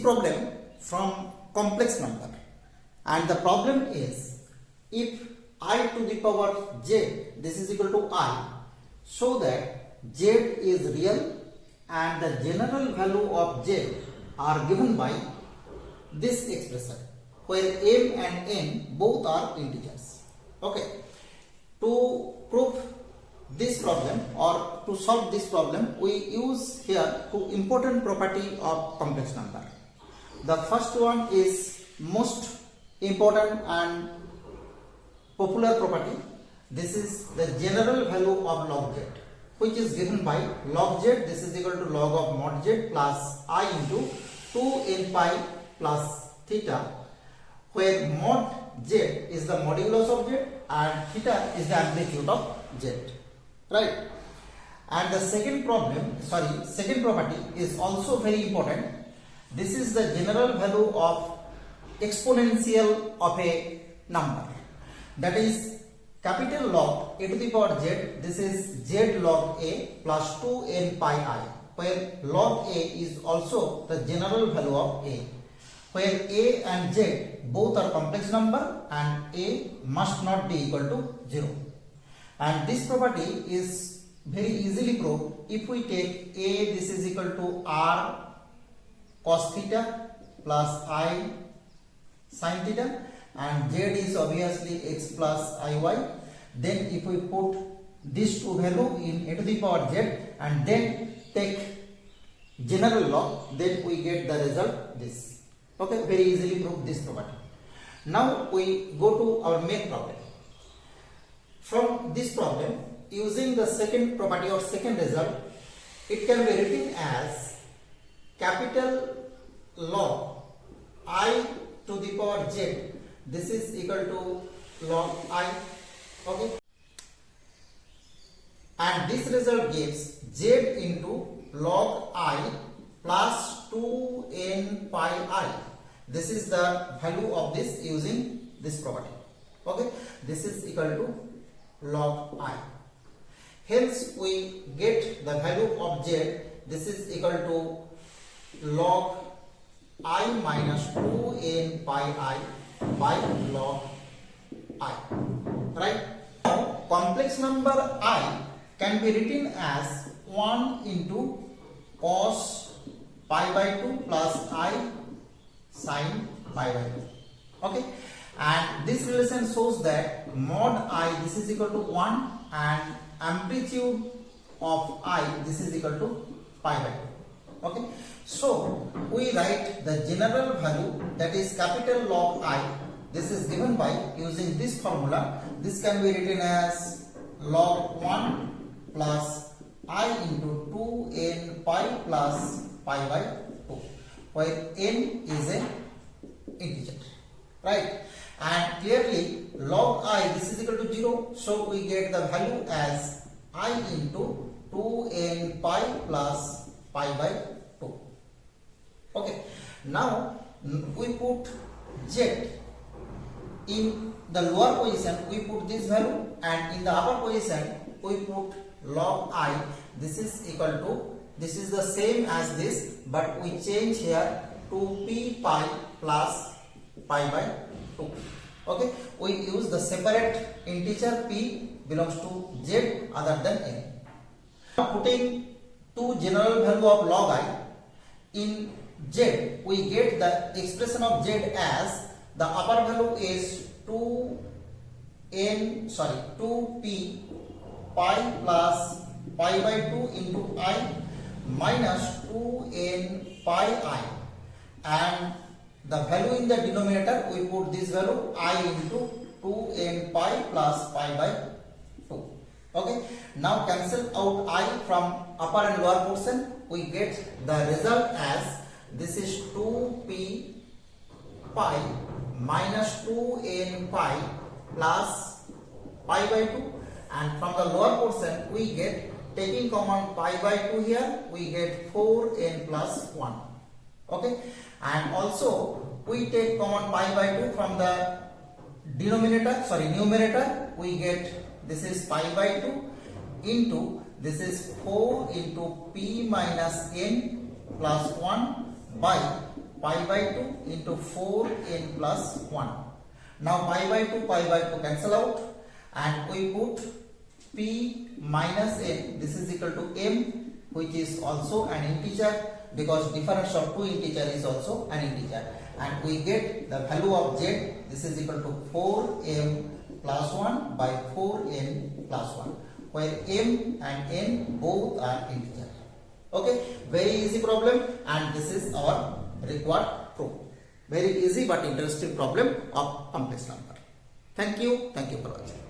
problem from complex number, and the problem is if I to the power z, this is equal to I, so that z is real and the general value of z are given by this expression where m and n both are integers. Okay, to prove this problem or to solve this problem, we use here two important property of complex number. The first one is most important and popular property. This is the general value of log z, which is given by log z, this is equal to log of mod z plus I into 2n pi plus theta, where mod z is the modulus of z and theta is the amplitude of z. Right? And the second property is also very important. This is the general value of exponential of a number. That is capital log a to the power z, this is z log a plus 2n pi I, where log a is also the general value of a, where a and z both are complex number and a must not be equal to 0. And this property is very easily proved if we take a, this is equal to r cos theta plus I sin theta, and z is obviously x plus iy. Then if we put these two value in a to the power z and then take general log, then we get the result this. Okay, very easily prove this property. Now we go to our main problem. From this problem, using the second property or second result, it can be written as capital log I to the power z, this is equal to log I. Okay, and this result gives z into log I plus 2n pi I. This is the value of this using this property. Okay, this is equal to log I. Hence we get the value of z, this is equal to log I minus 2n pi I by log I. Right? Now complex number I can be written as 1 into cos pi by 2 plus I sin pi by 2. Okay, and this relation shows that mod I, this is equal to 1 and amplitude of I, this is equal to pi by 2. Okay, so we write the general value, that is capital log I, this is given by using this formula. This can be written as log 1 plus I into 2n pi plus pi by 2, where n is an integer. Right? And clearly log I, this is equal to 0, so we get the value as I into 2n pi plus pi by 2. Okay, now we put z in the lower position, we put this value, and in the upper position we put log I, this is equal to, this is the same as this, but we change here to p pi plus pi by 2. Okay, we use the separate integer p belongs to z other than n. Now putting two general value of log I in z, we get the expression of z as the upper value is 2p pi plus pi by 2 into I minus 2n pi I, and the value in the denominator we put this value I into 2n pi plus pi by 2. Okay, now cancel out I from upper and lower portion, we get the result as this is 2p pi minus 2n pi plus pi by 2, and from the lower portion we get, taking common pi by 2 here, we get 4n plus 1. Okay, and also we take common pi by 2 from the numerator, we get this is pi by 2 into this is 4 into p minus n plus 1 by pi by 2 into 4n plus 1. Now pi by 2 cancel out, and we put p minus n, this is equal to m, which is also an integer, because difference of two integer is also an integer, and we get the value of z, this is equal to 4m plus 1 by 4n plus 1, where m and n both are integer. Okay, very easy problem, and this is our required proof. Very easy but interesting problem of complex number. Thank you for watching.